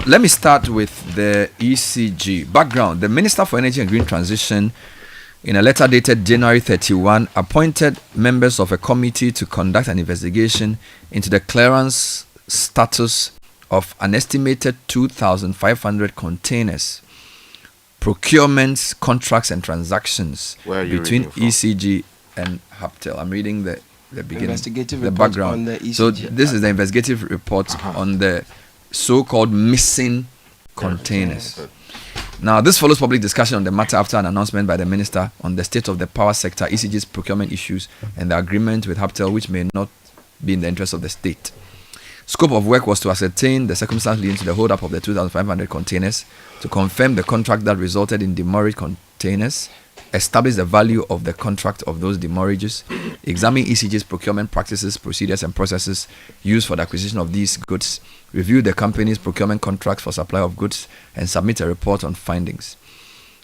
let me start with the ECG. Background: the Minister for Energy and Green Transition, in a letter dated January 31, appointed members of a committee to conduct an investigation into the clearance status of an estimated 2,500 containers, procurements, contracts, and transactions between ECG and Haptel. I'm reading the beginning, investigative the report background. on the ECG. So this is the investigative report on the so-called missing containers. Now, this follows public discussion on the matter after an announcement by the minister on the state of the power sector, ECG's procurement issues, and the agreement with Haptel, which may not be in the interest of the state. Scope of work was to ascertain the circumstance leading to the hold-up of the 2,500 containers, to confirm the contract that resulted in demurrage containers, establish the value of the contract of those demurrages, examine ECG's procurement practices, procedures, and processes used for the acquisition of these goods, review the company's procurement contracts for supply of goods, and submit a report on findings.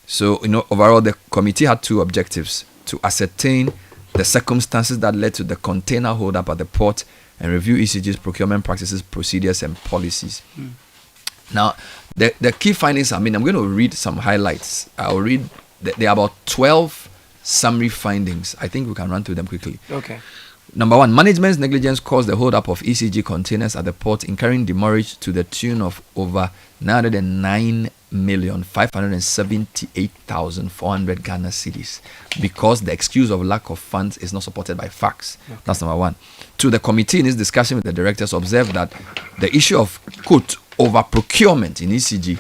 So, overall, the committee had two objectives: to ascertain the circumstances that led to the container hold-up at the port, and review ECG's procurement practices, procedures, and policies. Now, the key findings, I'm going to read some highlights. I'll read, there are about 12 summary findings. I think we can run through them quickly. Okay. Number one, management's negligence caused the hold-up of ECG containers at the port, incurring demurrage to the tune of over 909,578,400 Ghana cedis, because the excuse of lack of funds is not supported by facts. Okay. That's number one. Two, the committee in its discussion with the directors observed that the issue of, quote, over procurement in ECG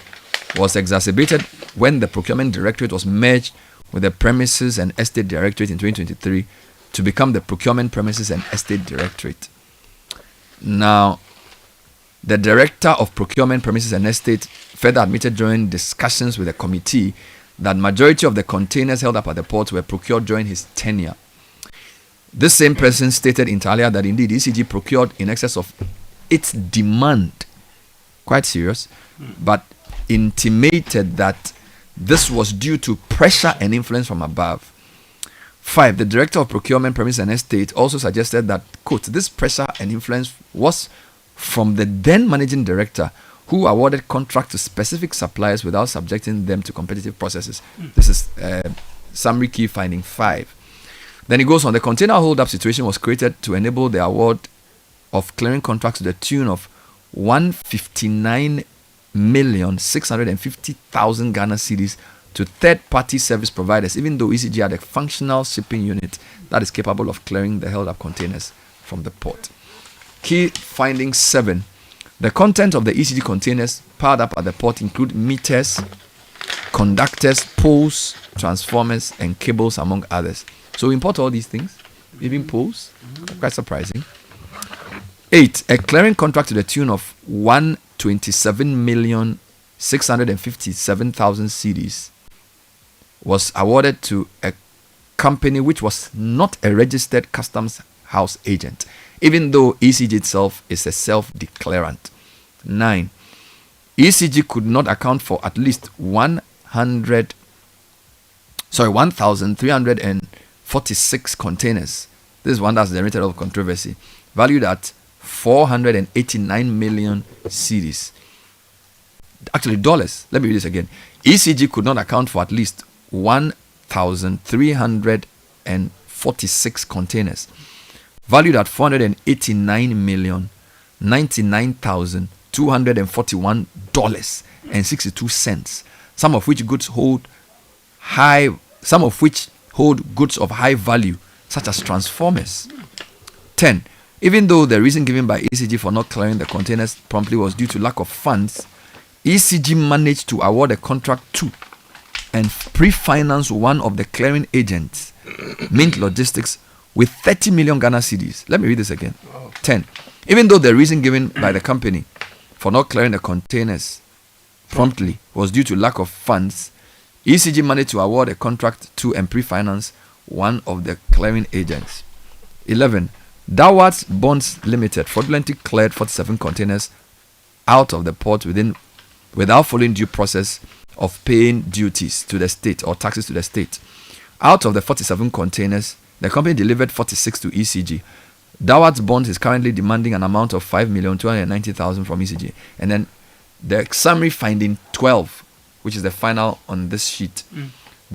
was exacerbated when the procurement directorate was merged with the premises and estate directorate in 2023 to become the procurement premises and estate directorate. Now, the director of procurement premises and estate further admitted during discussions with the committee that majority of the containers held up at the port were procured during his tenure. This same person stated inter alia that indeed ECG procured in excess of its demand, quite serious, but intimated that this was due to pressure and influence from above. 5. The director of procurement premises and estate also suggested that, quote, this pressure and influence was from the then managing director, who awarded contract to specific suppliers without subjecting them to competitive processes. This is summary key finding 5. Then he goes on: the container hold-up situation was created to enable the award of clearing contracts to the tune of 159,650,000 Ghana cedis to third-party service providers, even though ECG had a functional shipping unit that is capable of clearing the held-up containers from the port. Key finding 7. The content of the ECG containers piled up at the port include meters, conductors, poles, transformers, and cables, among others. So we import all these things, even poles. Quite surprising. 8. A clearing contract to the tune of 127,657,000 cedis was awarded to a company which was not a registered customs house agent, even though ECG itself is a self-declarant. 9. ECG could not account for at least 1,346 containers. This is one that's generated of controversy, valued at 489 million cedis. Actually, dollars. Let me read this again. ECG could not account for at least 1,346 containers, valued at $489,909,241.62. Some of which hold goods of high value, such as transformers. 10. Even though the reason given by ECG for not clearing the containers promptly was due to lack of funds, ECG managed to award a contract to and pre-finance one of the clearing agents, Mint Logistics, with 30 million Ghana cedis. Let me read this again. 10. Even though the reason given by the company for not clearing the containers promptly was due to lack of funds, ECG managed to award a contract to and pre-finance one of the clearing agents. 11. Dawards Bonds Limited fraudulently cleared 47 containers out of the port without following due process of paying duties to the state or taxes to the state. Out of the 47 containers, the company delivered 46 to ECG. Dawards Bonds is currently demanding an amount of 5,290,000 from ECG. And then The summary finding 12, which is the final on this sheet.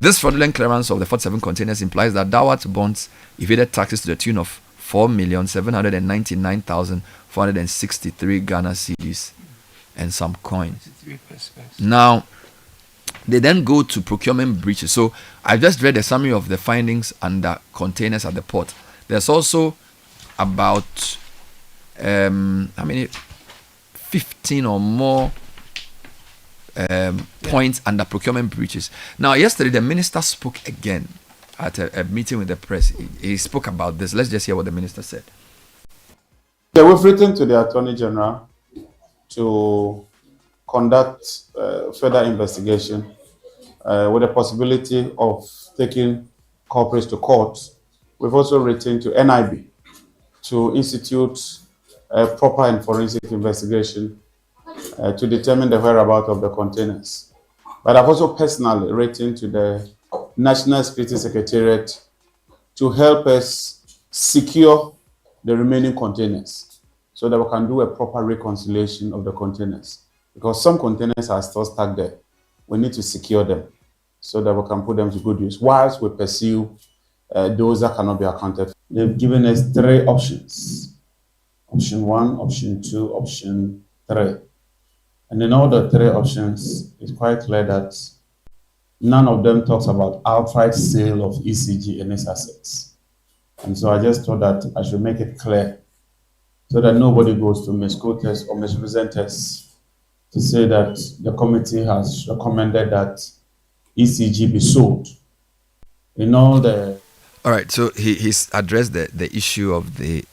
This fraudulent clearance of the 47 containers implies that Dawat bonds evaded taxes to the tune of 4,799,463 Ghana cedis and some coins. Now, they then go to procurement breaches. So I just read a summary of the findings under containers at the port. There's also about 15 or more points under procurement breaches. Now, yesterday the minister spoke again at a meeting with the press. He spoke about this. Let's just hear what the minister said. So we've written to the Attorney General to conduct further investigation with the possibility of taking culprits to court. We've also written to NIB to institute a proper and forensic investigation to determine the whereabouts of the containers. But I've also personally written to the National Security Secretariat to help us secure the remaining containers so that we can do a proper reconciliation of the containers. Because some containers are still stuck there. We need to secure them so that we can put them to good use whilst we pursue those that cannot be accounted for. They've given us 3 options. Option 1, option 2, option 3. And in all the 3 options, it's quite clear that none of them talks about outright sale of ECG and its assets. And so I just thought that I should make it clear so that nobody goes to misquote us or misrepresent us to say that the committee has recommended that ECG be sold. In all right, so he's addressed the issue of the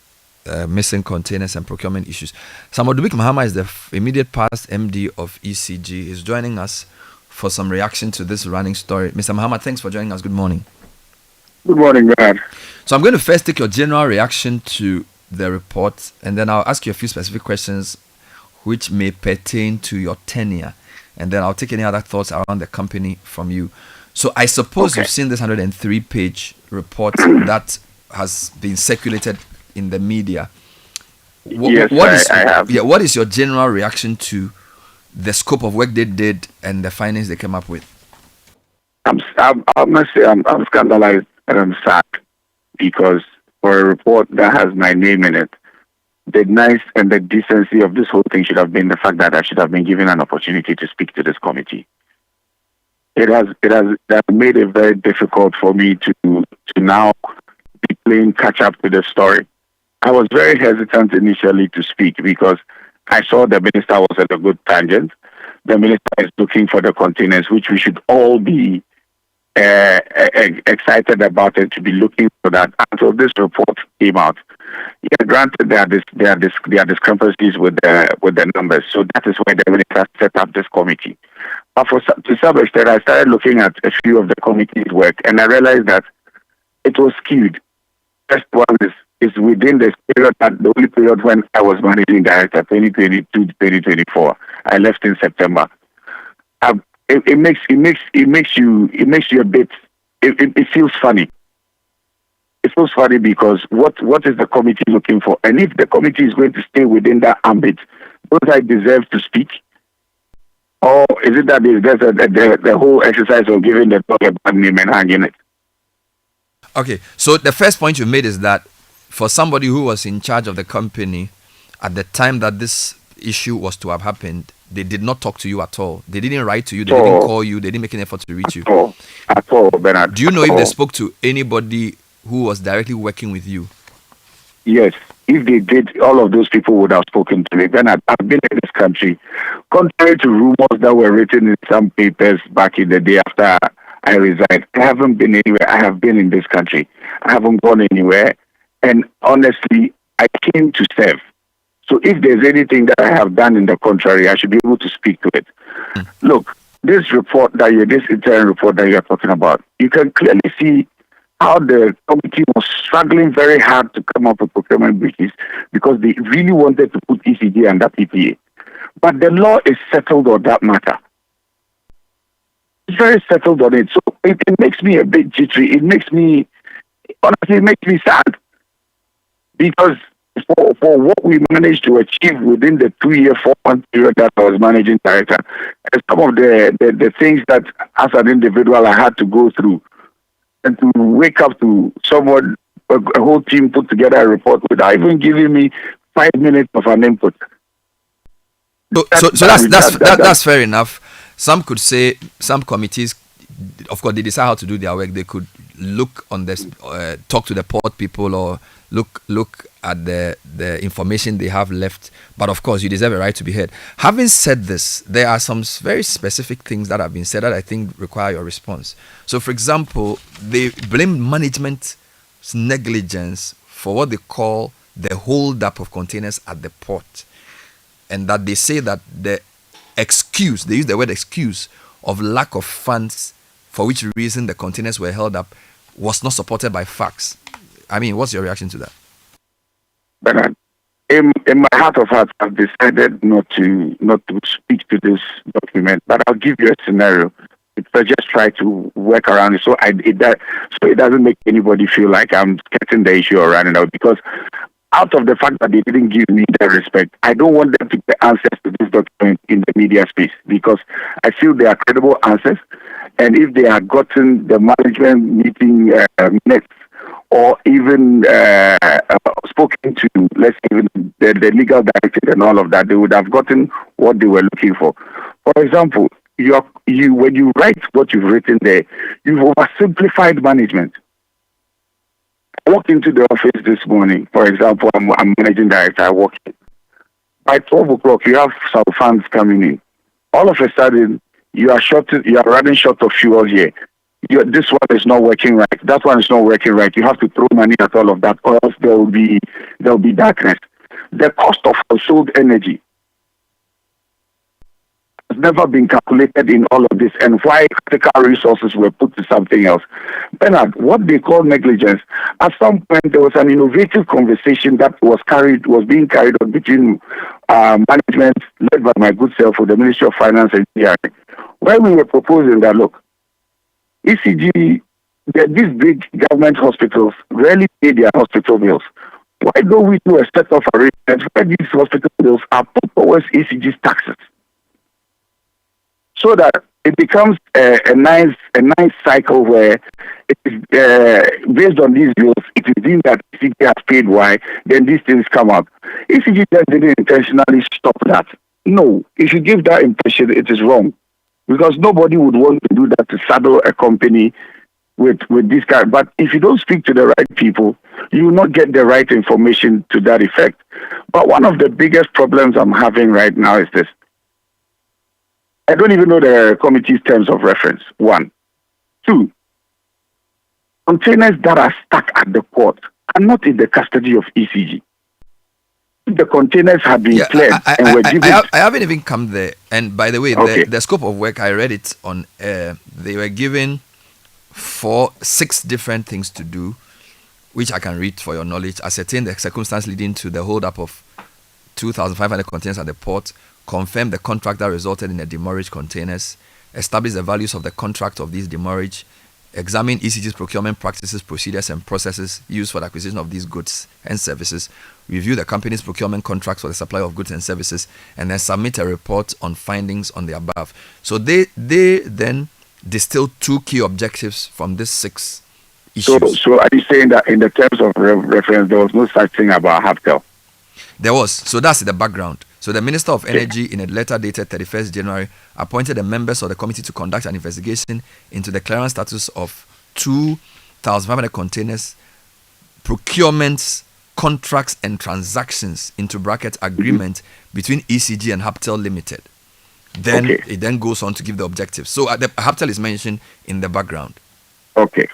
missing containers and procurement issues. Samuel Dubik Mahama is the immediate past MD of ECG. He's joining us for some reaction to this running story. Mr. Mahama, thanks for joining us. Good morning. Good morning, Brad. So I'm going to first take your general reaction to the report, and then I'll ask you a few specific questions which may pertain to your tenure, and then I'll take any other thoughts around the company from you. So I suppose you've seen this 103-page report that has been circulated in the media. Yes, I have. Yeah, what is your general reaction to the scope of work they did and the findings they came up with? I must say I'm scandalized and I'm sad because for a report that has my name in it, the nice and the decency of this whole thing should have been the fact that I should have been given an opportunity to speak to this committee. It has made it very difficult for me to now be playing catch up with the story. I was very hesitant initially to speak because I saw the minister was at a good tangent. The minister is looking for the containers, which we should all be excited about it, to be looking for that until this report came out. Yeah, granted, there are discrepancies with the numbers, so that is why the minister set up this committee. But to some extent, I started looking at a few of the committee's work, and I realized that it was skewed. First one is within this period, the only period when I was managing director, 2022 to 2024. I left in September. It makes you a bit. It feels funny. It feels funny because what is the committee looking for? And if the committee is going to stay within that ambit, don't I deserve to speak? Or is it that there's the whole exercise of giving the dog a bad name and hanging it? Okay, so the first point you made is that for somebody who was in charge of the company at the time that this issue was to have happened, they did not talk to you at all. They didn't write to you. They didn't call you. They didn't make an effort to reach you. At all, Bernard. Do you know if they spoke to anybody who was directly working with you? Yes. If they did, all of those people would have spoken to me. Bernard, I've been in this country. Contrary to rumors that were written in some papers back in the day after I resigned, I haven't been anywhere. I have been in this country. I haven't gone anywhere. And honestly, I came to serve. So if there's anything that I have done in the contrary, I should be able to speak to it. Look, this interim report that you're talking about, you can clearly see how the committee was struggling very hard to come up with procurement breaches because they really wanted to put ECG under PPA. But the law is settled on that matter. It's very settled on it. So it makes me a bit jittery. Honestly, it makes me sad. Because for what we managed to achieve within the 2-year, 4-month period that I was managing director, and some of the things that as an individual I had to go through, and to wake up to someone, a whole team put together a report without even giving me 5 minutes of an input. So that's fair enough. Some could say some committees, of course, they decide how to do their work. They could look on this, talk to the port people, or look at the information they have left. But of course, you deserve a right to be heard. Having said this, there are some very specific things that have been said that I think require your response. So, for example, they blame management's negligence for what they call the hold-up of containers at the port, and that they say that the excuse, they use the word excuse, of lack of funds for which reason the containers were held up was not supported by facts. I mean, what's your reaction to that? Bernard, in my heart of hearts, I've decided not to speak to this document, but I'll give you a scenario. I just try to work around it so it doesn't make anybody feel like I'm getting the issue or running out, because out of the fact that they didn't give me the respect, I don't want them to get answers to this document in the media space, because I feel they are credible answers. And if they had gotten the management meeting minutes, or even spoken to, let's say, even the legal director and all of that, they would have gotten what they were looking for. For example, when you write what you've written there, you've oversimplified management. I walked into the office this morning. For example, I'm managing director. I walk in. By 12 o'clock, you have some funds coming in. All of a sudden, you are running short of fuel here. This one is not working right. That one is not working right. You have to throw money at all of that, or else there will be darkness. The cost of household energy has never been calculated in all of this, and why critical resources were put to something else. Bernard, what they call negligence, at some point there was an innovative conversation that was being carried on between management led by my good self with the Ministry of Finance and Engineering, where we were proposing that, look, ECG, these big government hospitals rarely pay their hospital bills. Why don't we do a set of arrangements where these hospital bills are put towards ECG's taxes, so that it becomes a nice cycle where it is based on these bills, it is deemed that ECG has paid Y, then these things come out. ECG just didn't intentionally stop that. No, if you give that impression, it is wrong, because nobody would want to do that, to saddle a company with this kind. But if you don't speak to the right people, you will not get the right information to that effect. But one of the biggest problems I'm having right now is this. I don't even know the committee's terms of reference, 1. 2, containers that are stuck at the port are not in the custody of ECG. The containers have been cleared and were given. I haven't even come there. And by the way, Okay. the scope of work, I read it on air. They were given 6 different things to do, which I can read for your knowledge. Ascertain the circumstance leading to the hold-up of 2,500 containers at the port, confirm the contract that resulted in the demurrage containers, establish the values of the contract of these demurrage, examine ECG's procurement practices, procedures, and processes used for the acquisition of these goods and services, review the company's procurement contracts for the supply of goods and services, and then submit a report on findings on the above. So they then distill 2 key objectives from these 6 issues. So are you saying that in the terms of reference, there was no such thing about Haftel? There was. So that's the background. So the Minister of Energy, in a letter dated 31st January, appointed the members of the committee to conduct an investigation into the clearance status of 2,500 containers, procurements, contracts, and transactions, into bracket agreement between ECG and Haftel Limited. Then it then goes on to give the objectives. So the Haftel is mentioned in the background. Okay.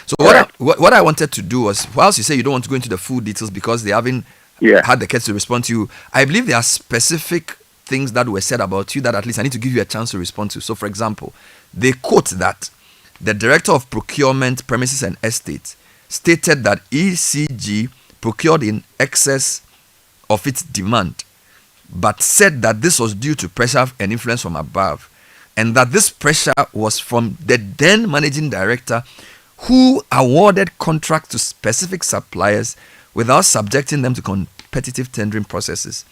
So what I wanted to do was, whilst you say you don't want to go into the full details because they haven't had the case to respond to you, I believe there are specific things that were said about you that at least I need to give you a chance to respond to. So, for example, they quote that the Director of Procurement, Premises and Estates stated that ECG procured in excess of its demand, but said that this was due to pressure and influence from above, and that this pressure was from the then Managing Director, who awarded contracts to specific suppliers without subjecting them to repetitive tendering processes.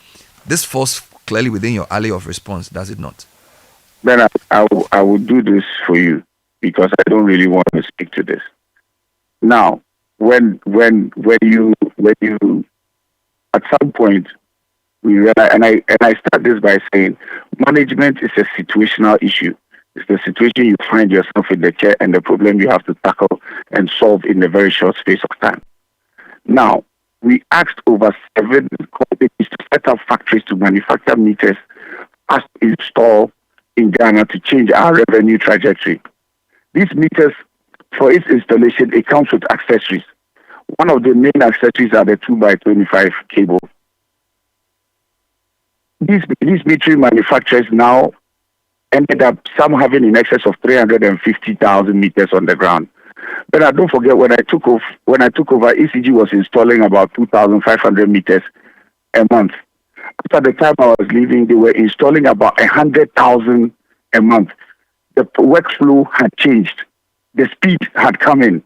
This falls clearly within your alley of response, does it not? Then I will do this for you because I don't really want to speak to this. Now, when you at some point we realize, and I start this by saying management is a situational issue. It's the situation you find yourself in the chair and the problem you have to tackle and solve in a very short space of time. Now, we asked over 7 companies to set up factories to manufacture meters as to install in Ghana to change our revenue trajectory. These meters, for its installation, it comes with accessories. One of the main accessories are the 2x25 cable. These metering manufacturers now ended up some having in excess of 350,000 meters on the ground. But don't forget, when I took over, ECG was installing about 2,500 meters a month. After the time I was leaving, they were installing about 100,000 a month. The workflow had changed. The speed had come in.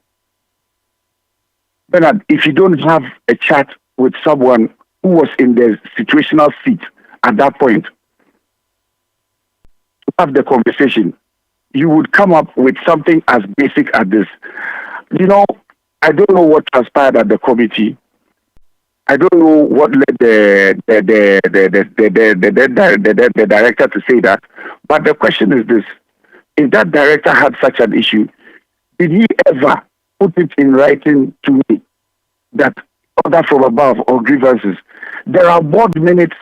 Bernard, if you don't have a chat with someone who was in the situational seat at that point, to have the conversation, you would come up with something as basic as this. You know, I don't know what transpired at the committee. I don't know what led the director to say that. But the question is this: if that director had such an issue, did he ever put it in writing to me that order from above or grievances? There are board minutes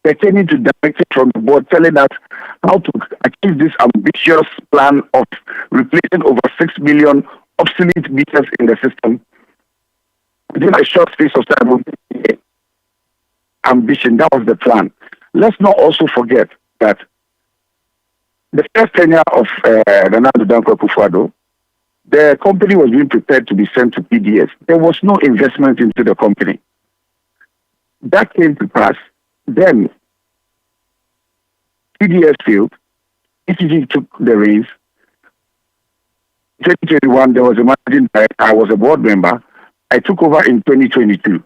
pertaining to directives from the board telling us how to achieve this ambitious plan of replacing over 6 million obsolete meters in the system within a short space of time. Ambition, that was the plan. Let's not also forget that the first tenure of Ronaldo Danko Akufo-Addo, the company was being prepared to be sent to PDS. There was no investment into the company. That came to pass. Then PDS failed. ECG took the reins. 2021, there was a managing director. I was a board member. I took over in 2022.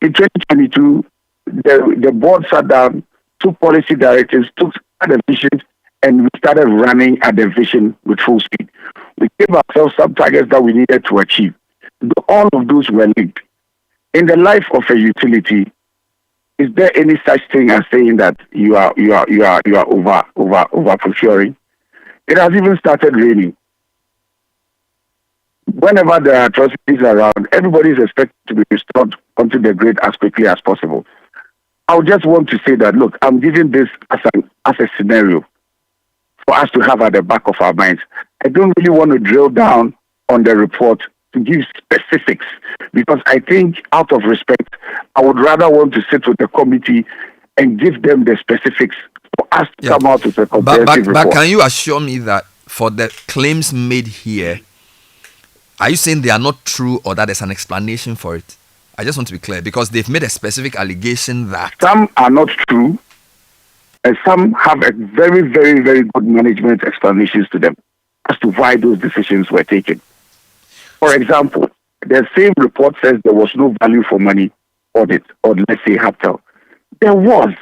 In 2022, the board sat down, took policy directives, took the vision, and we started running at the vision with full speed. We gave ourselves some targets that we needed to achieve. All of those were linked. In the life of a utility, is there any such thing as saying that you are over procuring? It has even started raining. Whenever there are atrocities around, everybody is expected to be restored onto the grid as quickly as possible. I just want to say that, look, I'm giving this as a scenario for us to have at the back of our minds. I don't really want to drill down on the report to give specifics, because I think out of respect, I would rather want to sit with the committee and give them the specifics for us to come out with a comprehensive report. But can you assure me that for the claims made here, are you saying they are not true or that there's an explanation for it? I just want to be clear, because they've made a specific allegation that some are not true, and some have a very, very, very good management explanations to them as to why those decisions were taken. For example, the same report says there was no value for money audit, or let's say HAPTEL. There was.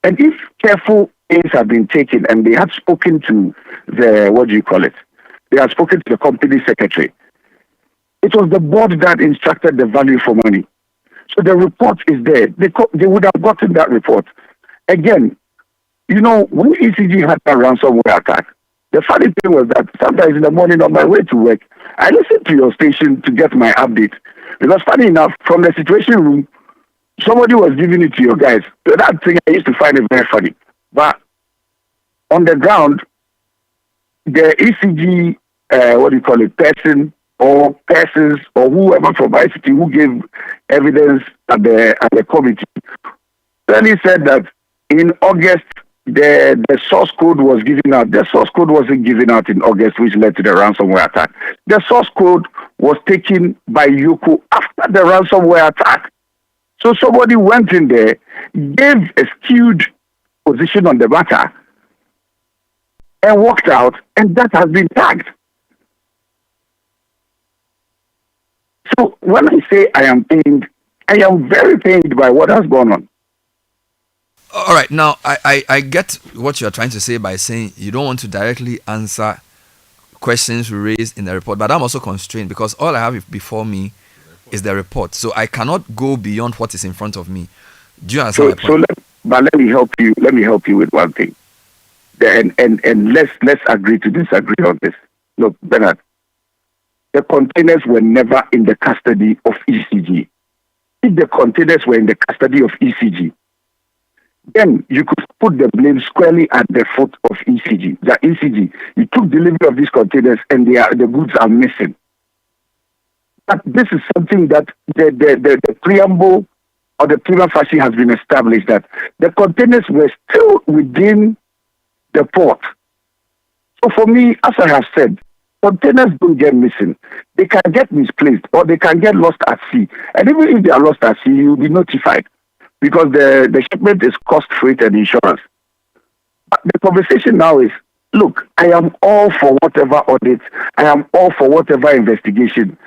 And if careful aims had been taken and they had spoken to the, they had spoken to the company secretary, it was the board that instructed the value for money. So the report is there. They would have gotten that report. Again, you know, when ECG had that ransomware attack, the funny thing was that sometimes in the morning on my way to work, I listened to your station to get my update. Because funny enough, from the situation room, somebody was giving it to your guys. So that thing, I used to find it very funny. But on the ground, the ECG, person or persons or whoever from ICT who gave evidence at the committee, then he said that in August, the source code was given out. The source code wasn't given out in August, which led to the ransomware attack. The source code was taken by Yoko after the ransomware attack. So somebody went in there, gave a skewed position on the matter, and walked out, and that has been tagged. So when I say I am pained, I am very pained by what has gone on. All right, now I get what you're trying to say by saying you don't want to directly answer questions raised in the report, but I'm also constrained because all I have before me is the report, so I cannot go beyond what is in front of me. Do you understand my point? But let me help you. Let me help you with one thing. And let's agree to disagree on this. Look, Bernard, the containers were never in the custody of ECG. If the containers were in the custody of ECG, then you could put the blame squarely at the foot of ECG. The ECG, you took delivery of these containers and the goods are missing. But this is something that the preamble or the prima facie has been established that the containers were still within the port. So for me, as I have said, containers don't get missing. They can get misplaced or they can get lost at sea. And even if they are lost at sea, you'll be notified because the shipment is cost, freight, and insurance. But the conversation now is, look, I am all for whatever audit. I am all for whatever investigation.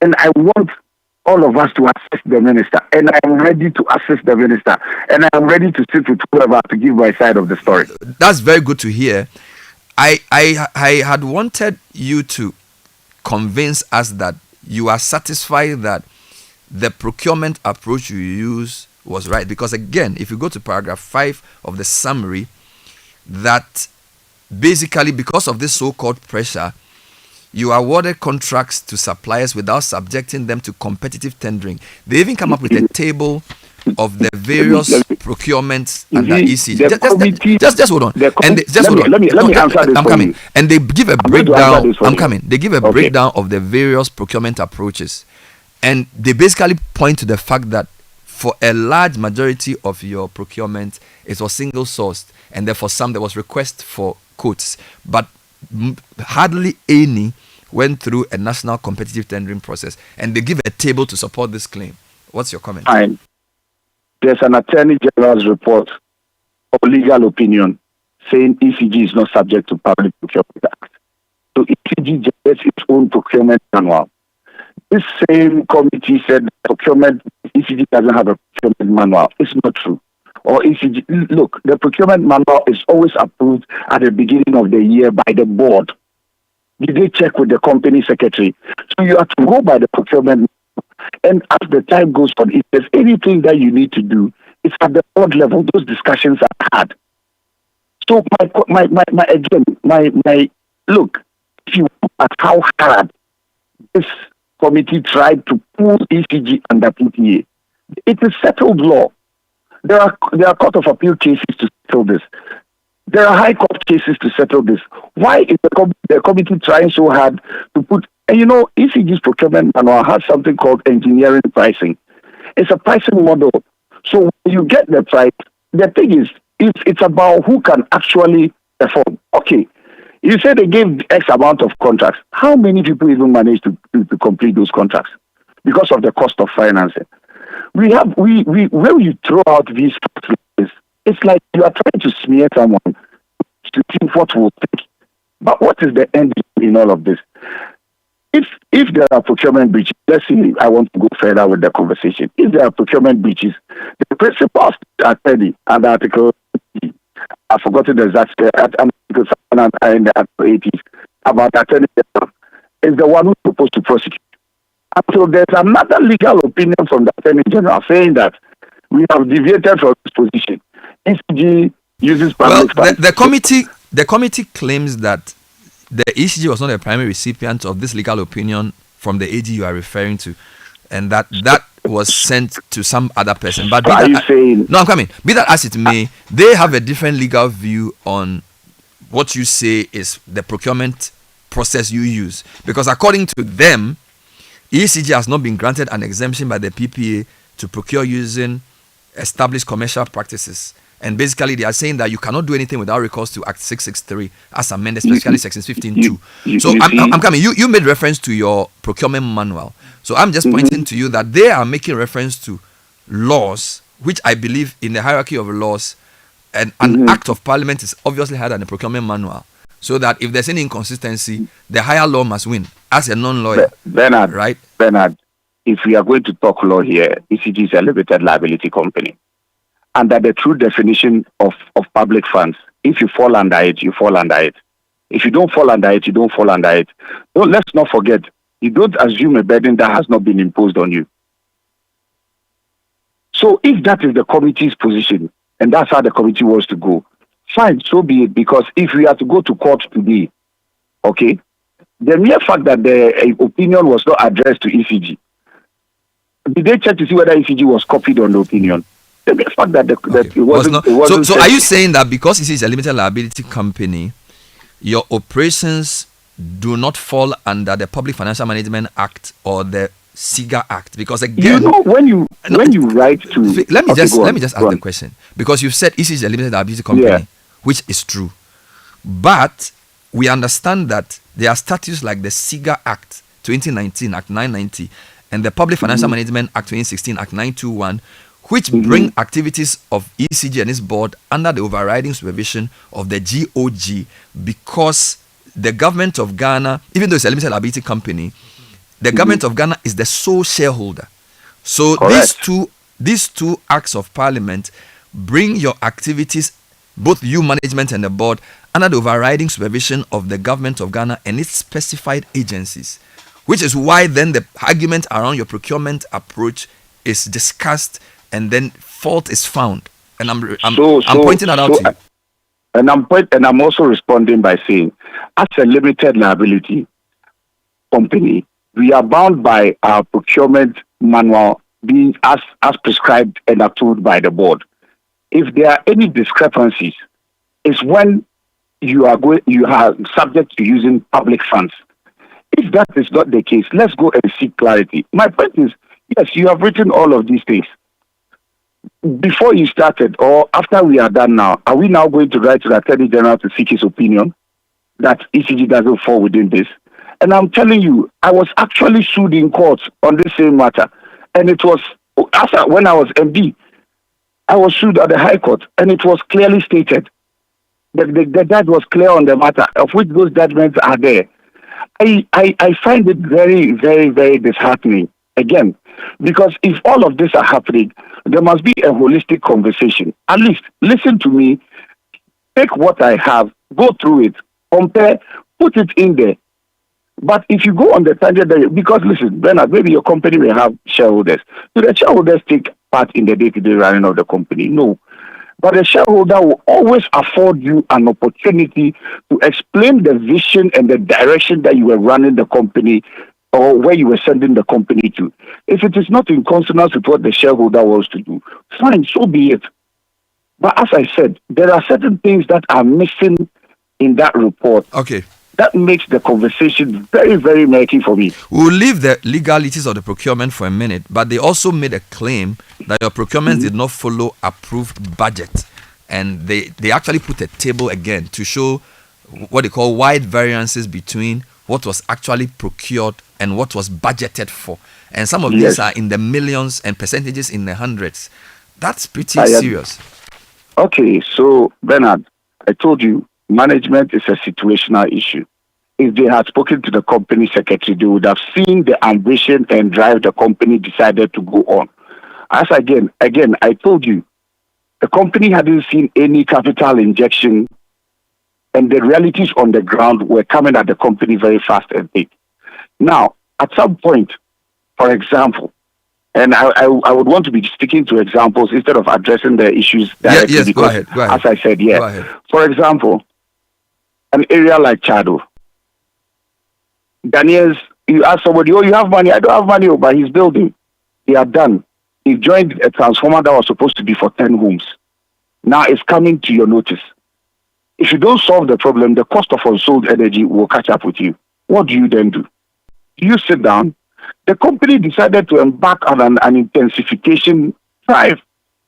And I want all of us to assist the minister. And I am ready to assist the minister. And I am ready to sit with whoever to give my side of the story. That's very good to hear. I had wanted you to convince us that you are satisfied that the procurement approach you use was right. Because again, if you go to paragraph 5 of the summary, that basically because of this so-called pressure, you awarded contracts to suppliers without subjecting them to competitive tendering. They even come up with a table of the various procurements under ECG. Just hold on. Let me answer this. I'm coming. And they give a breakdown. I'm coming. They give a Okay. breakdown of the various procurement approaches. And they basically point to the fact that for a large majority of your procurement, it was single sourced. And therefore some there was request for quotes. But hardly any went through a national competitive tendering process, and they give a table to support this claim. What's your comment? Fine. There's an Attorney General's report of legal opinion saying ECG is not subject to Public Procurement Act. So ECG generates its own procurement manual. This same committee said ECG doesn't have a procurement manual. It's not true. Or ECG, look, the procurement manual is always approved at the beginning of the year by the board. Did they check with the company secretary? So you have to go by the procurement. And as the time goes on, if there's anything that you need to do, it's at the board level. Those discussions are had. So look, if you look at how hard this committee tried to pull ECG under PPA, it is settled law. There are Court of Appeal cases to settle this. There are High Court cases to settle this. Why is the committee trying so hard to put... And you know, ECG's procurement manual has something called engineering pricing. It's a pricing model. So when you get the price, the thing is, it's about who can actually perform. Okay, you said they gave X amount of contracts. How many people even managed to complete those contracts? Because of the cost of financing. When you throw out these factors, it's like you are trying to smear someone to think what will take. But what is the end in all of this? If there are procurement breaches, let's see, I want to go further with the conversation. If there are procurement breaches, the principal attorney under Article 80, I've forgotten the exact Article 7 and the Article 80 about attorney general, is the one who's supposed to prosecute. And so there's another legal opinion from the Attorney General saying that we have deviated from this position. ECG uses public funds. The committee claims that the ECG was not a primary recipient of this legal opinion from the AG you are referring to, and that was sent to some other person. But are you saying? No, I'm coming. Be that as it may, they have a different legal view on what you say is the procurement process you use, because according to them, ECG has not been granted an exemption by the PPA to procure using established commercial practices. And basically, they are saying that you cannot do anything without recourse to Act 663 as amended, especially Section 15.2. So I'm coming. You made reference to your procurement manual. So I'm just pointing to you that they are making reference to laws, which I believe in the hierarchy of laws, and an act of parliament is obviously higher than a procurement manual. So that if there's any inconsistency, the higher law must win as a non-lawyer. Bernard, right? Bernard, if we are going to talk law here, ECG is a limited liability company. Under the true definition of public funds, if you fall under it, you fall under it. If you don't fall under it, you don't fall under it. No, let's not forget, you don't assume a burden that has not been imposed on you. So if that is the committee's position, and that's how the committee wants to go, fine, so be it. Because if we are to go to court today, okay, the mere fact that the opinion was not addressed to ECG, did they check to see whether ECG was copied on the opinion? The mere fact that, that it wasn't so are you saying that because ECG is a limited liability company, your operations do not fall under the Public Financial Management Act or the Saga Act? Because again, when you write to, let me just ask the question, because you've said ECG is a limited liability company, which is true, but we understand that there are statutes like the Saga Act 2019 Act 990 and the Public Financial Management Act 2016 Act 921, which bring activities of ECG and its board under the overriding supervision of the GOG, because the government of Ghana, even though it's a limited liability company, the government of Ghana is the sole shareholder. So these two acts of parliament bring your activities, both you management and the board, under the overriding supervision of the government of Ghana and its specified agencies, which is why then the argument around your procurement approach is discussed and then fault is found. And I'm pointing that out to you. And I'm also responding by saying, as a limited liability company, we are bound by our procurement manual being as prescribed and approved by the board. If there are any discrepancies, it's when you are subject to using public funds. If that is not the case, let's go and seek clarity. My point is, yes, you have written all of these things. Before you started, or after we are done now, are we now going to write to the Attorney General to seek his opinion that ECG doesn't fall within this? And I'm telling you, I was actually sued in court on this same matter. And it was, when I was MD, I was sued at the High Court, and it was clearly stated. The judge was clear on the matter, of which those judgments are there. I find it very, very, very disheartening, again, because if all of this are happening, there must be a holistic conversation. At least listen to me, take what I have, go through it, compare, put it in there. But if you go on the tangent, because listen, Bernard, maybe your company will have shareholders. Do the shareholders take part in the day-to-day running of the company? No. But the shareholder will always afford you an opportunity to explain the vision and the direction that you were running the company or where you were sending the company to. If it is not in consonance with what the shareholder wants to do, fine, so be it. But as I said, there are certain things that are missing in that report. Okay. That makes the conversation very, very murky for me. We'll leave the legalities of the procurement for a minute, but they also made a claim that your procurement did not follow approved budget. And they actually put a table again to show what they call wide variances between what was actually procured and what was budgeted for. And some of these are in the millions and percentages in the hundreds. That's pretty serious. Okay, so Bernard, I told you, management is a situational issue. If they had spoken to the company secretary, they would have seen the ambition and drive the company decided to go on. As again, I told you, the company hadn't seen any capital injection, and the realities on the ground were coming at the company very fast and big. Now, at some point, for example, and I would want to be sticking to examples instead of addressing the issues directly. Yes, go ahead. As I said, for example, an area like Chado. Daniels, you ask somebody, oh, you have money. I don't have money, but he's building. They are done. He joined a transformer that was supposed to be for 10 homes. Now it's coming to your notice. If you don't solve the problem, the cost of unsold energy will catch up with you. What do you then do? Do you sit down? The company decided to embark on an intensification drive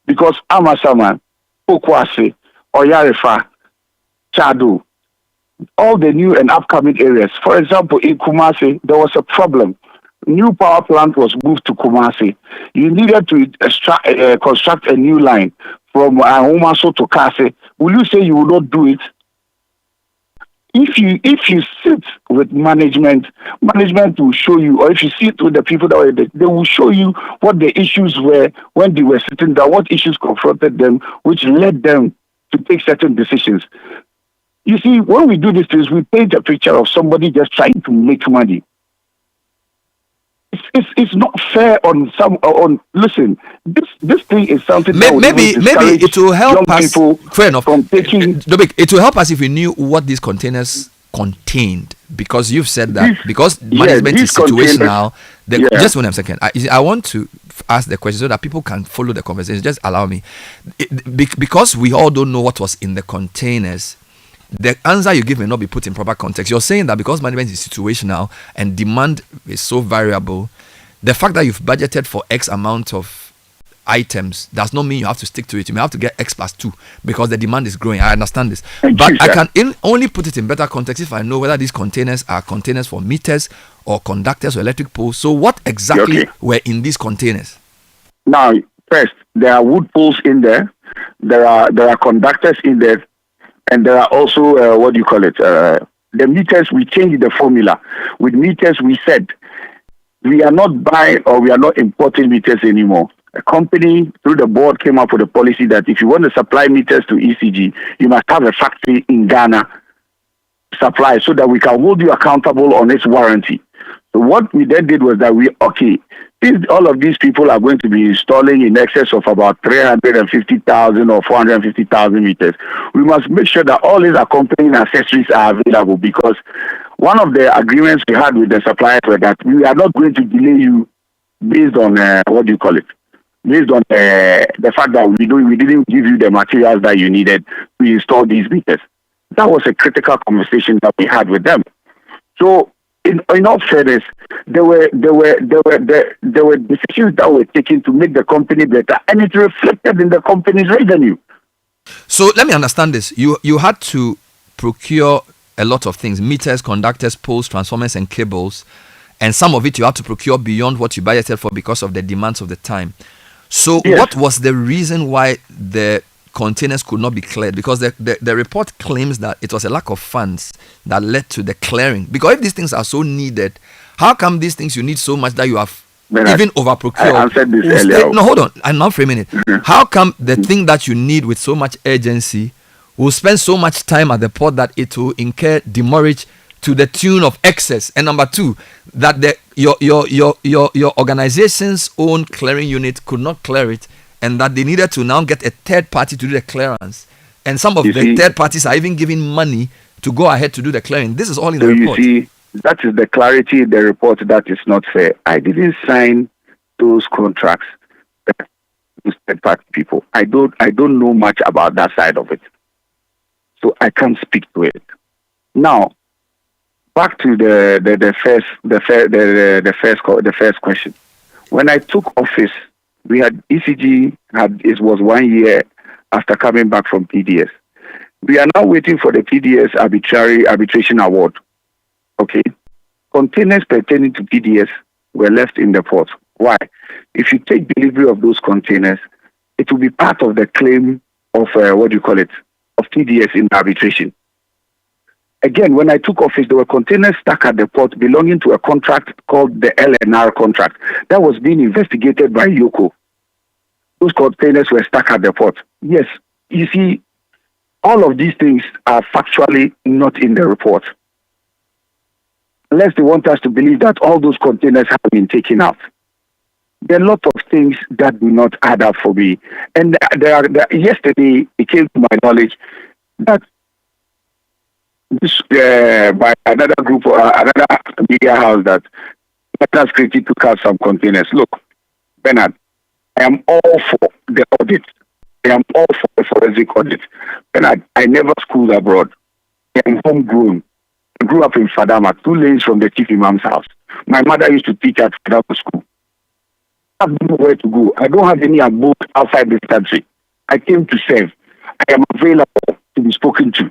because Amasaman, Okwase, Oyarifa, Chado, all the new and upcoming areas. For example, in Kumasi, there was a problem. New power plant was moved to Kumasi. You needed to construct a new line from Ahomaso to Kase. Will you say you will not do it? if you sit with management will show you, or if you sit with the people that were there, they will show you what the issues were when they were sitting down, what issues confronted them, which led them to take certain decisions. You see, when we do these things, we paint a picture of somebody just trying to make money. It's not fair on some on. Listen, this thing is something that maybe it will help us. Fair enough. From taking Dubik, it will help us if we knew what these containers contained, because you've said that because management is situational. Just 1 second. I want to ask the question so that people can follow the conversation. Just allow me, because we all don't know what was in the containers. The answer you give may not be put in proper context. You're saying that because management is situational and demand is so variable, the fact that you've budgeted for X amount of items does not mean you have to stick to it. You may have to get X plus 2 because the demand is growing. I understand this. But I can only put it in better context if I know whether these containers are containers for meters or conductors or electric poles. So what exactly were in these containers? Now, first, there are wood poles in there. There are conductors in there. And there are also, the meters, we changed the formula. With meters, we said, we are not buying or we are not importing meters anymore. A company, through the board, came up with a policy that if you want to supply meters to ECG, you must have a factory in Ghana supply so that we can hold you accountable on its warranty. So what we then did was that since all of these people are going to be installing in excess of about 350,000 or 450,000 meters, we must make sure that all these accompanying accessories are available, because one of the agreements we had with the suppliers was that we are not going to delay you based on, based on the fact that we didn't give you the materials that you needed to install these meters. That was a critical conversation that we had with them. So, in all fairness, there were decisions that were taken to make the company better, and it reflected in the company's revenue. So let me understand this. You had to procure a lot of things: meters, conductors, poles, transformers, and cables, and some of it you had to procure beyond what you budgeted for because of the demands of the time. So what was the reason why the containers could not be cleared? Because the report claims that it was a lack of funds that led to the clearing. Because if these things are so needed, how come these things you need so much that you have even over procured? I answered this earlier. No, hold on. I'm not framing it. How come the thing that you need with so much urgency will spend so much time at the port that it will incur demurrage to the tune of excess? And number two, that your organization's own clearing unit could not clear it, and that they needed to now get a third party to do the clearance. And some of the third parties are even giving money to go ahead to do the clearing. This is all in the report. You see, that is the clarity in the report that is not fair. I didn't sign those contracts with third party people. I don't know much about that side of it, so I can't speak to it. Now, back to the first question. When I took office, we had ECG it was 1 year after coming back from PDS. We are now waiting for the PDS arbitration award. Okay, containers pertaining to PDS were left in the port. Why? If you take delivery of those containers, it will be part of the claim of of PDS in arbitration. Again, when I took office, there were containers stuck at the port belonging to a contract called the LNR contract that was being investigated by Yoko. Those containers were stuck at the port. Yes, you see, all of these things are factually not in the report. Unless they want us to believe that all those containers have been taken out. There are a lot of things that do not add up for me. And yesterday, it came to my knowledge that this by another group, another media house that has created to cut some containers. Look, Bernard, I am all for the audit. I am all for the forensic audit. Bernard, I never schooled abroad. I am homegrown. I grew up in Fadama, 2 lanes from the chief imam's house. My mother used to teach at Fadama school. I have nowhere to go. I don't have any abode outside this country. I came to serve. I am available to be spoken to.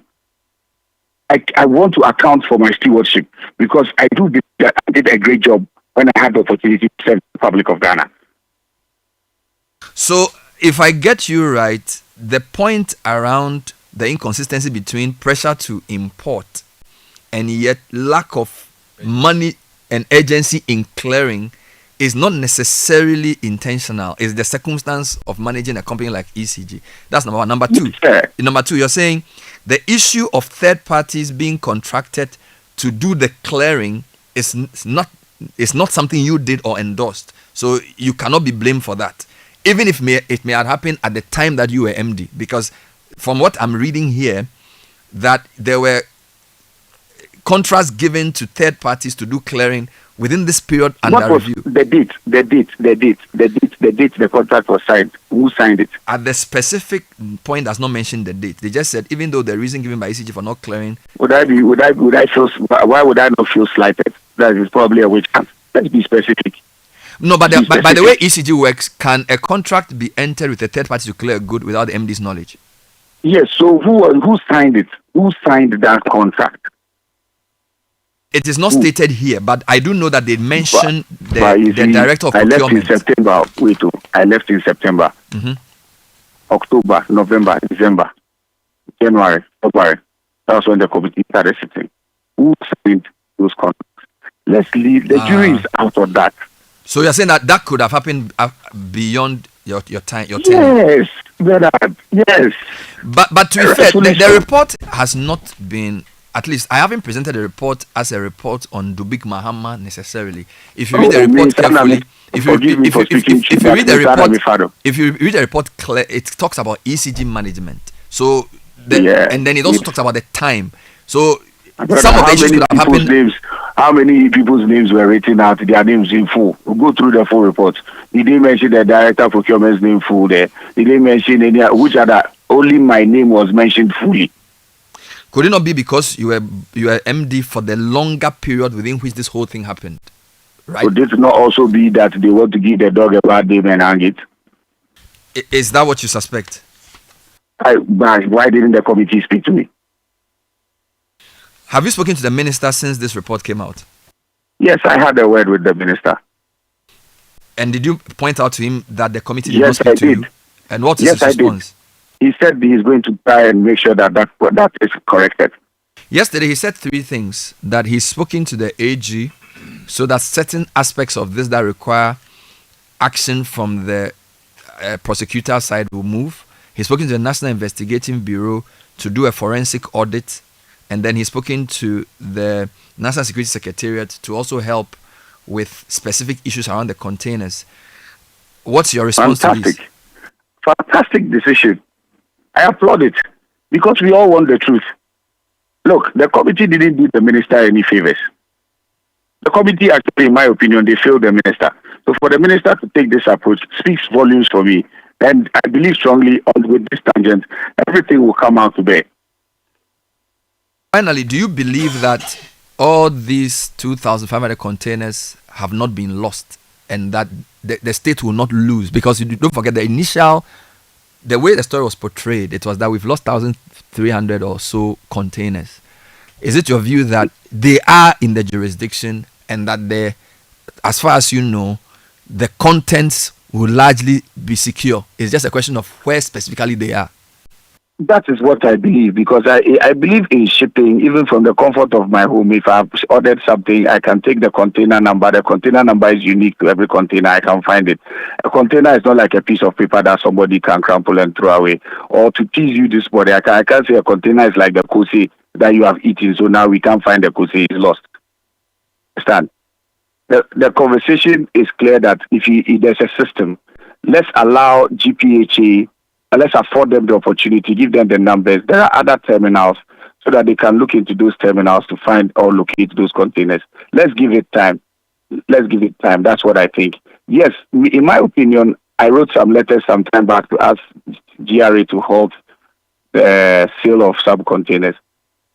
I want to account for my stewardship, because I did a great job when I had the opportunity to serve the Republic of Ghana. So, if I get you right, the point around the inconsistency between pressure to import and yet lack of money and urgency in clearing is not necessarily intentional. It's the circumstance of managing a company like ECG. That's number one. Number two, you're saying the issue of third parties being contracted to do the clearing is not something you did or endorsed. So you cannot be blamed for that. Even if it may have happened at the time that you were MD. Because from what I'm reading here, that there were contracts given to third parties to do clearing within this period under review. The date the contract was signed. Who signed it? At the specific point does not mention the date. They just said even though the reason given by ECG for not clearing. Why would I not feel slighted? That is probably a witch hunt. Let's be specific. No, but by the way ECG works, can a contract be entered with a third party to clear a good without the MD's knowledge? Yes. So who signed it? Who signed that contract? It is not stated here, but I do know that they mentioned the director of procurement. I left in September. Mm-hmm. October, November, December, January, February. That was when the committee started sitting. Who signed those contracts? Let's leave. The jury is out of that. So you're saying that could have happened beyond your time? Yes, Bernard. Yes. But to be fair, the report has not been. At least I haven't presented the report as a report on Dubik Mahama necessarily. If you read the report carefully, if you read the report, it talks about ECG management. So and then it also talks about the time. So some of the issues could have happened. How many people's names were written out? Their names in full. We'll go through the full report. Did they mention the director of procurement's name full there? Did they mention any? Which other? Only my name was mentioned fully. Could it not be because you were MD for the longer period within which this whole thing happened? Right? Could it not also be that they want to give the dog a bad name and hang it? Is that what you suspect? Why didn't the committee speak to me? Have you spoken to the minister since this report came out? Yes, I had a word with the minister. And did you point out to him that the committee did not speak to you? And what is his response? He said he's going to try and make sure that is corrected. Yesterday, he said three things. That he's spoken to the AG so that certain aspects of this that require action from the prosecutor side will move. He's spoken to the National Investigating Bureau to do a forensic audit. And then he's spoken to the National Security Secretariat to also help with specific issues around the containers. What's your response to this? Fantastic decision. I applaud it because we all want the truth. Look, the committee didn't do the minister any favors. The committee, actually, in my opinion, they failed the minister. So for the minister to take this approach speaks volumes for me. And I believe strongly with this tangent, everything will come out to bear. Finally, do you believe that all these 2,500 containers have not been lost and that the state will not lose? Because you don't forget the way the story was portrayed, it was that we've lost 1,300 or so containers. Is it your view that they are in the jurisdiction and that as far as you know, the contents will largely be secure? It's just a question of where specifically they are. That is what I believe, because I believe in shipping, even from the comfort of my home. If I've ordered something, I can take the container number. The container number is unique to every container. I can find it. A container is not like a piece of paper that somebody can crumple and throw away. Or to tease you this morning, I can't say a container is like the kosi that you have eaten, so now we can't find the kosi, it's lost. Understand? The conversation is clear that if there's a system, let's allow GPHA, let's afford them the opportunity, give them the numbers. There are other terminals so that they can look into those terminals to find or locate those containers. Let's give it time. That's what I think. Yes, in my opinion, I wrote some letters some time back to ask GRA to halt the sale of sub-containers.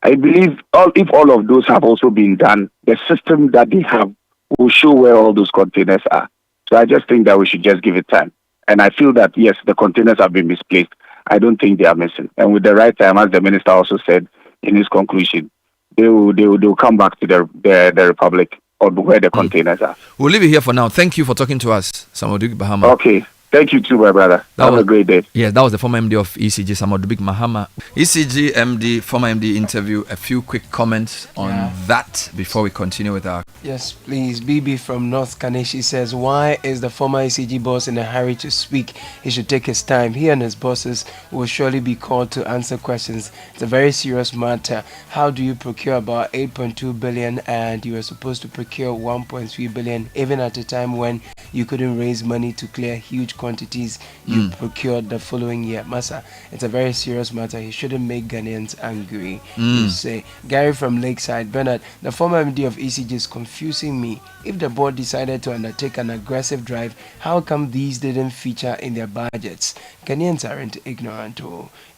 I believe if all of those have also been done, the system that they have will show where all those containers are. So I just think that we should just give it time. And I feel that, yes, the containers have been misplaced. I don't think they are missing. And with the right time, as the minister also said in his conclusion, they will come back to the Republic or where the containers are. We'll leave it here for now. Thank you for talking to us, Samuel Dubik Mahama. Okay. Thank you too, my brother. Have a great day. Yes, that was the former MD of ECG, Samuel Dubik Mahama. ECG MD, former MD interview. A few quick comments on that before we continue with our... Yes, please. BB from North Kaneshi says, why is the former ECG boss in a hurry to speak? He should take his time. He and his bosses will surely be called to answer questions. It's a very serious matter. How do you procure about 8.2 billion and you were supposed to procure 1.3 billion even at a time when you couldn't raise money to clear huge quantities you procured the following year? Massa, it's a very serious matter. He shouldn't make Ghanaians angry. You say. Gary from Lakeside, Bernard, the former MD of ECG is confusing me. If the board decided to undertake an aggressive drive, how come these didn't feature in their budgets? Ghanaians aren't ignorant,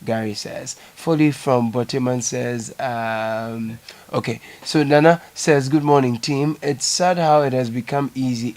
Gary says. Foley from Boteman says, okay, so Nana says, good morning team. It's sad how it has become easy,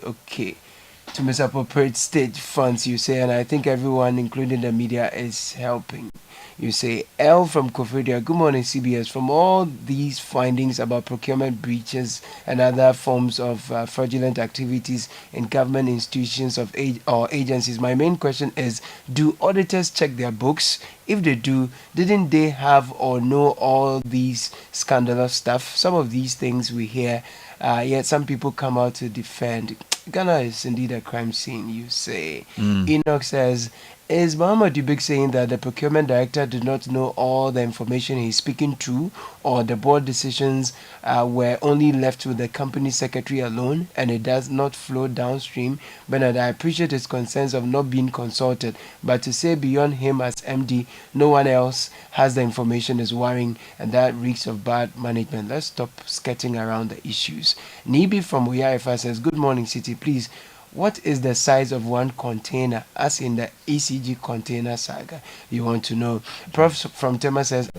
to misappropriate state funds, you say, and I think everyone, including the media, is helping. You say. L from Kofodia, good morning CBS. From all these findings about procurement breaches and other forms of fraudulent activities in government institutions or agencies, my main question is, do auditors check their books? If they do, didn't they have or know all these scandalous stuff? Some of these things we hear, yet some people come out to defend. Ghana is indeed a crime scene, you say. Enoch says, is Mahama Dubik saying that the procurement director did not know all the information he's speaking to, or the board decisions were only left with the company secretary alone and it does not flow downstream? Bernard, I appreciate his concerns of not being consulted, but to say beyond him as MD, no one else has the information is worrying, and that reeks of bad management. Let's stop skirting around the issues. Nibi from Uyaifa says, good morning, City. Please, what is the size of one container, as in the ECG container saga? You want to know. Prof from Tema says,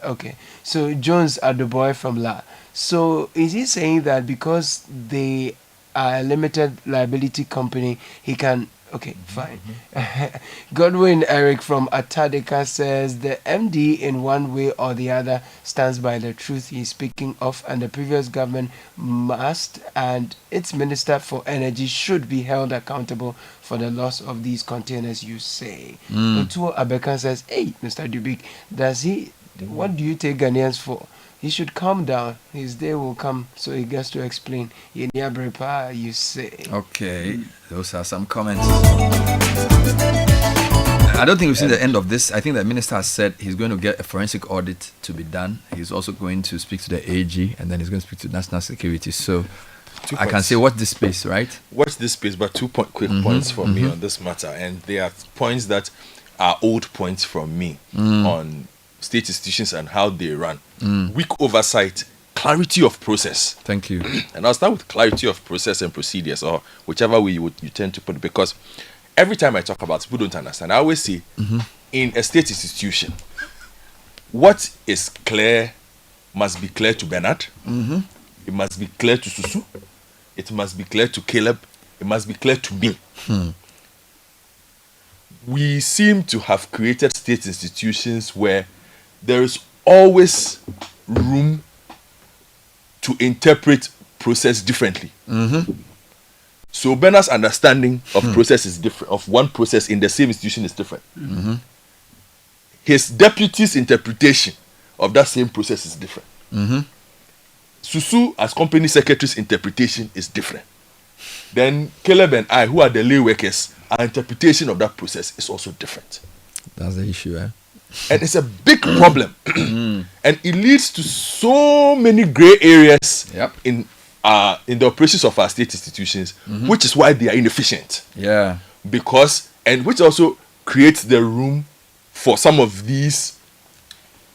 okay. So Jones Adoboy from La. So is he saying that because they are a limited liability company, he can... Okay, fine. Godwin Eric from Atadeka says the MD in one way or the other stands by the truth he's speaking of, and the previous government must, and its Minister for Energy should be held accountable for the loss of these containers, you say. Otuo Abekan says, hey, Mr. Dubik, what do you take Ghanaians for? He should calm down. His day will come, so he gets to explain. You say. Okay, those are some comments. I don't think we've seen the end of this. I think the minister has said he's going to get a forensic audit to be done. He's also going to speak to the AG, and then he's going to speak to national security. So I can say watch this space, right? Watch this space, but quick points from me on this matter. And they are points that are old points from me on state institutions and how they run. Weak oversight, clarity of process. Thank you. And I'll start with clarity of process and procedures, or whichever way you tend to put it, because every time I talk about it, people don't understand. I always say, in a state institution, what is clear must be clear to Bernard. It must be clear to Susu. It must be clear to Caleb. It must be clear to me. We seem to have created state institutions where there is always room to interpret process differently. So Bernard's understanding of process is different, of one process in the same institution is different. His deputy's interpretation of that same process is different. Susu, as company secretary's interpretation is different. Then Caleb and I, who are the lay workers, our interpretation of that process is also different. That's the issue, eh? And it's a big problem. And it leads to so many gray areas in the operations of our state institutions, which is why they are inefficient. Yeah. Which also creates the room for some of these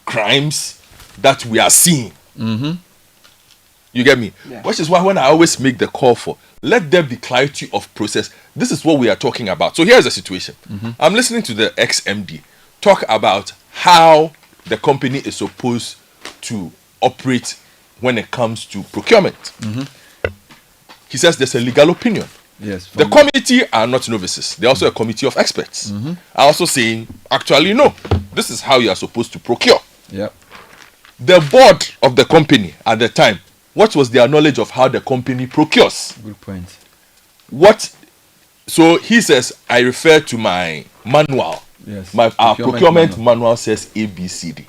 crimes that we are seeing. You get me? Yeah. Which is why when I always make the call for, let there be clarity of process. This is what we are talking about. So here's the situation. I'm listening to the ex-MD talk about how the company is supposed to operate when it comes to procurement. He says there's a legal opinion. Yes. The committee are not novices. They're also a committee of experts. Are also saying, actually, no, this is how you are supposed to procure. Yep. The board of the company at the time, what was their knowledge of how the company procures? Good point. What So he says, I refer to my manual. Yes. Our procurement manual says ABCD.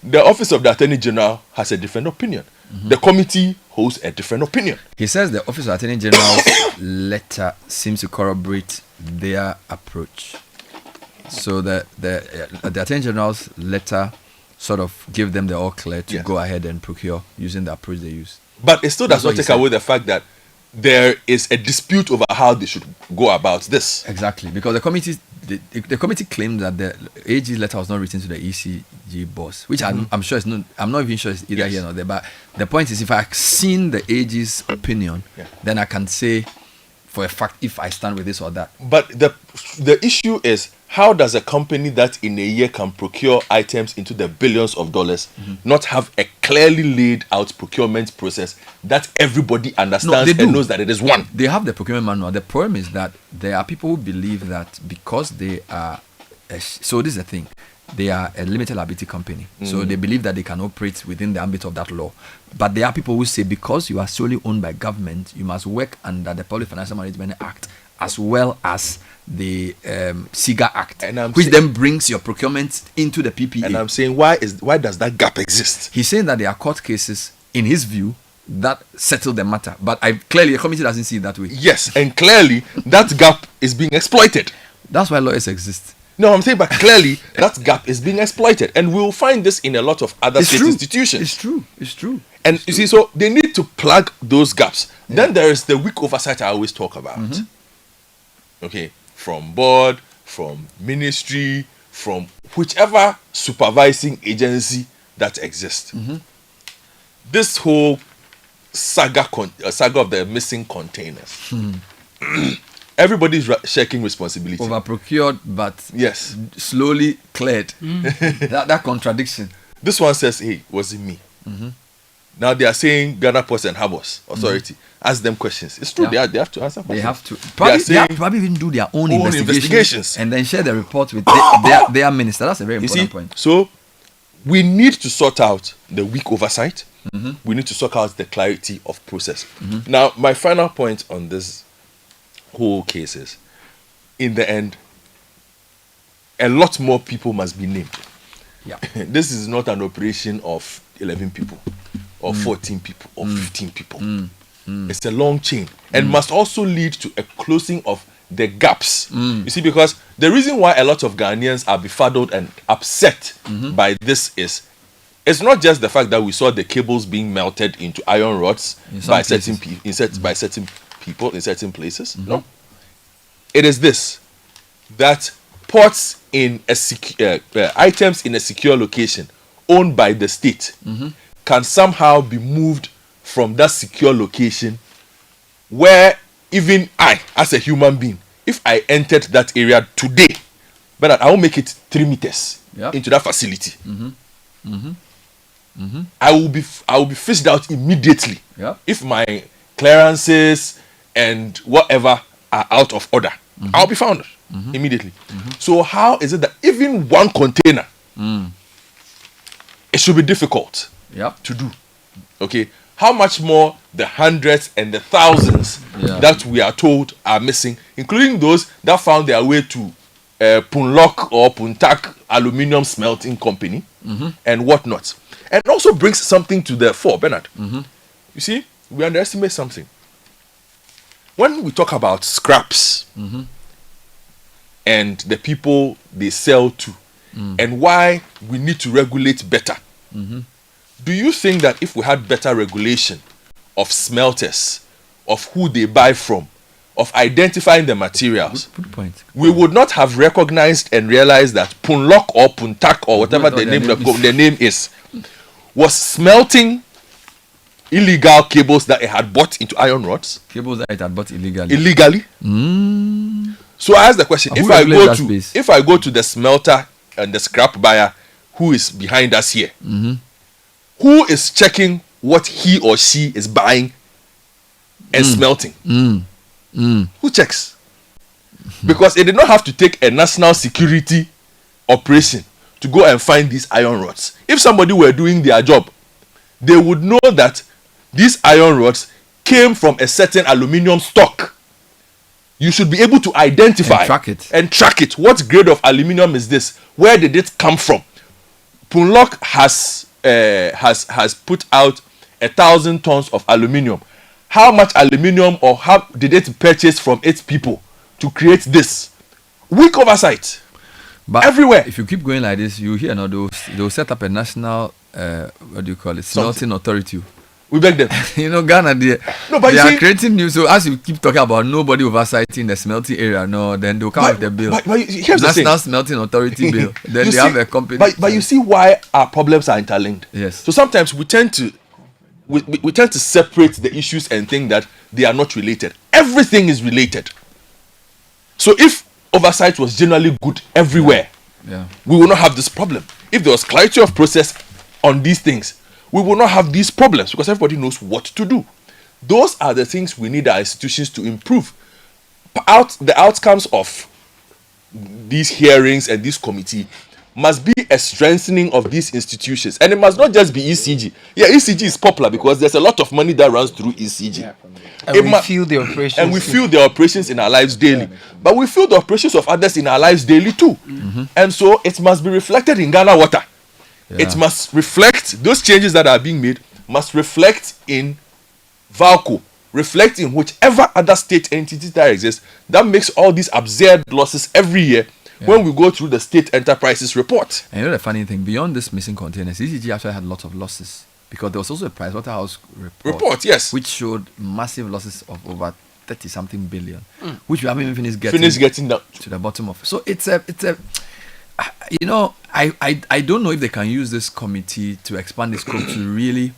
The Office of the Attorney General has a different opinion. The committee holds a different opinion. He says the Office of Attorney General's letter seems to corroborate their approach. So the Attorney General's letter sort of give them the all clear to go ahead and procure using the approach they use. But it still does not take away the fact that there is a dispute over how they should go about this. Exactly, because the committee claimed that the AG's letter was not written to the ECG boss, which I'm sure it's not. I'm not even sure it's either here or there. But the point is, if I've seen the AG's opinion, then I can say for a fact if I stand with this or that. But the issue is, how does a company that in a year can procure items into the billions of dollars not have a clearly laid out procurement process that everybody understands and knows that it is one? They have the procurement manual. The problem is that there are people who believe that because they are so this is the thing, they are a limited liability company, so they believe that they can operate within the ambit of that law. But there are people who say because you are solely owned by government, you must work under the Public Financial Management Act as well as the Saga Act, which then brings your procurement into the PPA. And I'm saying, why does that gap exist? He's saying that there are court cases, in his view, that settle the matter. But clearly the committee doesn't see it that way. Yes, and clearly that gap is being exploited. That's why lawyers exist. No, I'm saying, but clearly that gap is being exploited, and we'll find this in a lot of other state institutions. It's true. And you see, so they need to plug those gaps. Then there is the weak oversight I always talk about. Okay, from board, from ministry, from whichever supervising agency that exists. This whole saga of the missing containers. Everybody's shaking responsibility. Over procured, but yes, slowly cleared. that contradiction. This one says, "Hey, was it me?" Now they are saying Ghana Ports and Harbours Authority. Ask them questions. It's true. They have to answer questions. They have to. They have to probably even do their own investigations and then share the report with their minister. That's a very important point. So we need to sort out the weak oversight. We need to sort out the clarity of process. Now, my final point on this whole case is, in the end, a lot more people must be named. Yeah. This is not an operation of 11 people or 14 people or 15 people. It's a long chain and must also lead to a closing of the gaps. You see, because the reason why a lot of Ghanaians are befuddled and upset by this is, it's not just the fact that we saw the cables being melted into iron rods by certain people in certain places. No, it is this, that ports in a items in a secure location owned by the state can somehow be moved from that secure location, where even I, as a human being, if I entered that area today, but I will make it 3 meters into that facility. I will be fished out immediately if my clearances and whatever are out of order. I'll be found immediately. So how is it that even one container, it should be difficult to do? Okay, how much more the hundreds and the thousands that we are told are missing, including those that found their way to Punlok or Puntak Aluminium Smelting Company and whatnot. And also brings something to the fore, Bernard. You see, we underestimate something. When we talk about scraps and the people they sell to and why we need to regulate better, do you think that if we had better regulation of smelters, of who they buy from, of identifying the materials, good point. We would not have recognized and realized that Punlok or Puntak or whatever the name is was smelting illegal cables that it had bought into iron rods. Cables that it had bought illegally. So I ask the question: if I go to the smelter and the scrap buyer who is behind us here, who is checking what he or she is buying and smelting? Who checks? Because it did not have to take a national security operation to go and find these iron rods. If somebody were doing their job, they would know that these iron rods came from a certain aluminium stock. you should be able to identify and track it. What grade of aluminium is this? Where did it come from? Punlock has put out 1,000 tons of aluminium. How much aluminium or how did it purchase from its people to create this? Weak oversight. But everywhere. If you keep going like this, you hear they'll set up a national what do you call it? Smelting authority. We beg them. Ghana, they are creating new. So as you keep talking about nobody oversighting the smelting area, then they'll come with the bill. But here's National the Smelting Authority bill. Then they have a company. But you see why our problems are interlinked. Yes. So sometimes we tend to separate the issues and think that they are not related. Everything is related. So if oversight was generally good everywhere, we will not have this problem. If there was clarity of process on these things, we will not have these problems because everybody knows what to do. Those are the things we need our institutions to improve. The outcomes of these hearings and this committee must be a strengthening of these institutions. And it must not just be ECG. Yeah, ECG is popular because there's a lot of money that runs through ECG. Yeah. And we feel the operations. And we feel the operations in our lives daily. But we feel the operations of others in our lives daily too. Mm-hmm. And so it must be reflected in Ghana Water. Yeah. It must reflect, those changes that are being made must reflect in VALCO, reflect in whichever other state entity that exists that makes all these absurd losses every year when we go through the state enterprises report. And the funny thing, beyond this missing containers, ECG actually had lots of losses because there was also a Pricewaterhouse report, yes, which showed massive losses of over 30-something billion, which we haven't even finished getting down to the bottom of. So it's a I don't know if they can use this committee to expand the scope to really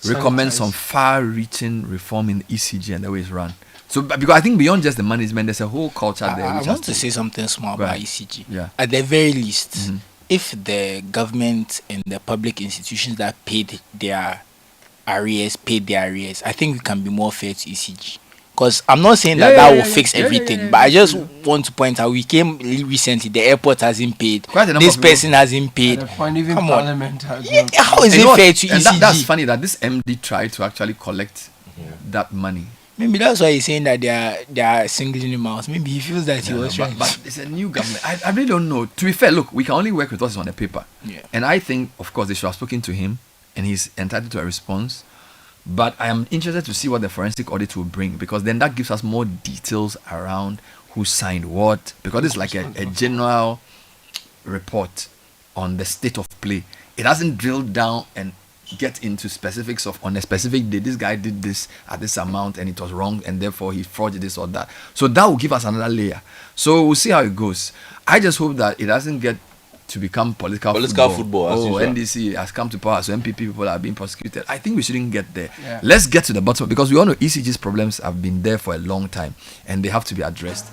recommend some far-reaching reform in ECG and the way it's run. So because I think beyond just the management, there's a whole culture there. I want to say something small about ECG. Yeah. At the very least, if the government and the public institutions that paid their arrears, I think we can be more fair to ECG. Because I'm not saying that will fix everything, but I just want to point out we came recently, the airport hasn't paid, this person hasn't paid. Even Come Parliament on. How is it fair to ECG? That's funny that this MD tried to actually collect that money. Maybe that's why he's saying that they are singling him out. Maybe he feels that he was trying. But it's a new government. I really don't know. To be fair, look, we can only work with what's on the paper. Yeah. And I think, of course, they should have spoken to him, and he's entitled to a response. But I am interested to see what the forensic audit will bring, because then that gives us more details around who signed what, because it's like a general report on the state of play. It hasn't drilled down and get into specifics of on a specific day, this guy did this at this amount and it was wrong and therefore he forged this or that. So that will give us another layer. So we'll see how it goes. I just hope that it doesn't get to become political football. NDC has come to power, so MPP people are being prosecuted. I think we shouldn't get there. Let's get to the bottom, because we all know ECG's problems have been there for a long time and they have to be addressed.